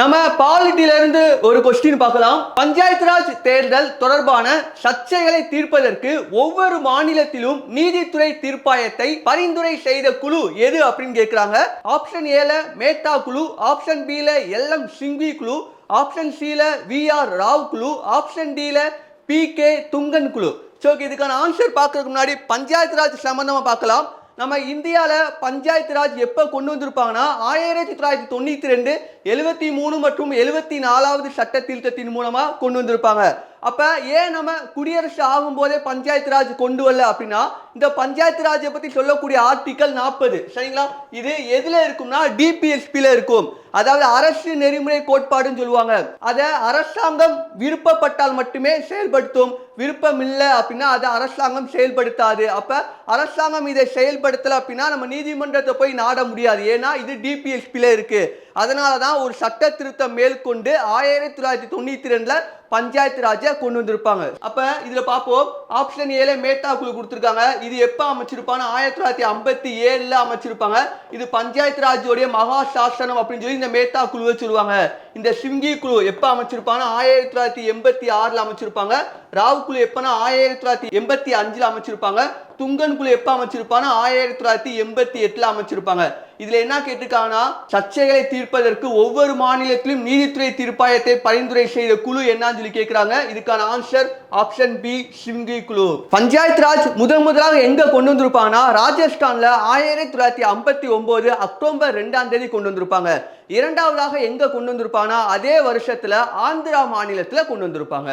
நம்ம பாலிட்டில இருந்து ஒரு கொஸ்டின் பார்க்கலாம். பஞ்சாயத்து ராஜ் தேர்தல் தொடர்பான சர்ச்சைகளை தீர்ப்பதற்கு ஒவ்வொரு மாநிலத்திலும் நீதித்துறை தீர்ப்பாயத்தை பரிந்துரை செய்த குழு எது அப்படின்னு கேட்கிறாங்க. ஆப்ஷன் ஏல மேத்தா குழு, ஆப்ஷன் பில எல்எம் சிங்வி குழு, ஆப்ஷன் சில விஆர் ராவ் குழு, ஆப்ஷன் டில பிகே துங்கன் குழு. சோ இதுக்கான ஆன்சர் பார்க்கறதுக்கு முன்னாடி பஞ்சாயத்து ராஜ் சம்பந்தமா பார்க்கலாம். நம்ம இந்தியாவில் பஞ்சாயத்து ராஜ் எப்போ கொண்டு வந்திருப்பாங்கன்னா 1992, 73 மற்றும் 74வது சட்ட திருத்தத்தின் மூலமா கொண்டு வந்திருப்பாங்க. அப்ப ஏன் நம்ம குடியரசு ஆகும் போதே பஞ்சாயத்து ராஜ் கொண்டு வரல அப்படின்னா, இந்த பஞ்சாயத்து ராஜை பத்தி சொல்லக்கூடிய ஆர்டிகல் 40 சரிங்களா, இது எதுல இருக்கும்னா டிபிஎஸ்பில இருக்கும். அதாவது அரசு நெறிமுறை கோட்பாடுன்னு சொல்லுவாங்க. அதை அரசாங்கம் விருப்பப்பட்டால் மட்டுமே செயல்படுத்தும், விருப்பம் இல்லை அப்படின்னா அதை அரசாங்கம் செயல்படுத்தாது. அப்ப அரசாங்கம் இதை செயல்படுத்தல அப்படின்னா நம்ம நீதிமன்றத்தை போய் நாட முடியாது, ஏன்னா இது டிபிஎஸ்பில இருக்கு. அதனாலதான் ஒரு சட்ட திருத்தம் மேற்கொண்டு 1992ல பஞ்சாயத்து ராஜை கொண்டு வந்திருப்பாங்க. அப்ப இதுல பாப்போம், ஆப்ஷன் ஏல மேத்தா குழு கொடுத்திருக்காங்க. இது எப்ப அமைச்சிருப்பாங்க? 1957ல அமைச்சிருப்பாங்க. இது பஞ்சாயத்து ராஜோடைய மகா சாசனம் அப்படின்னு சொல்லி இந்த மேத்தா குழுவை சொல்லுவாங்க. இந்த சிங்கி குழு எப்ப அமைச்சிருப்பாங்க? 1986ல அமைச்சிருப்பாங்க. ராவ் குழு எப்பனா 1985ல அமைச்சிருப்பாங்க. துங்கன் குழு எப்ப அமைச்சிருப்பாங்க? 1988ல அமைச்சிருப்பாங்க. இதுல என்ன கேட்டிருக்காங்கன்னா, சர்ச்சைகளை தீர்ப்பதற்கு ஒவ்வொரு மாநிலத்திலும் நீதித்துறை தீர்ப்பாயத்தை பரிந்துரை செய்த குழு என்னன்னு சொல்லி கேட்கிறாங்க. இதுக்கான ஆன்சர் ஆப்ஷன் பி சிங்கி குழு. பஞ்சாயத்து ராஜ் முதலாக எங்க கொண்டு வந்திருப்பாங்கன்னா ராஜஸ்தான்ல 1959 அக்டோபர் 2ஆம் தேதி கொண்டு வந்திருப்பாங்க. இரண்டாவதாக எங்க கொண்டு வந்திருப்பாங்கன்னா அதே வருஷத்துல ஆந்திரா மாநிலத்துல கொண்டு வந்திருப்பாங்க.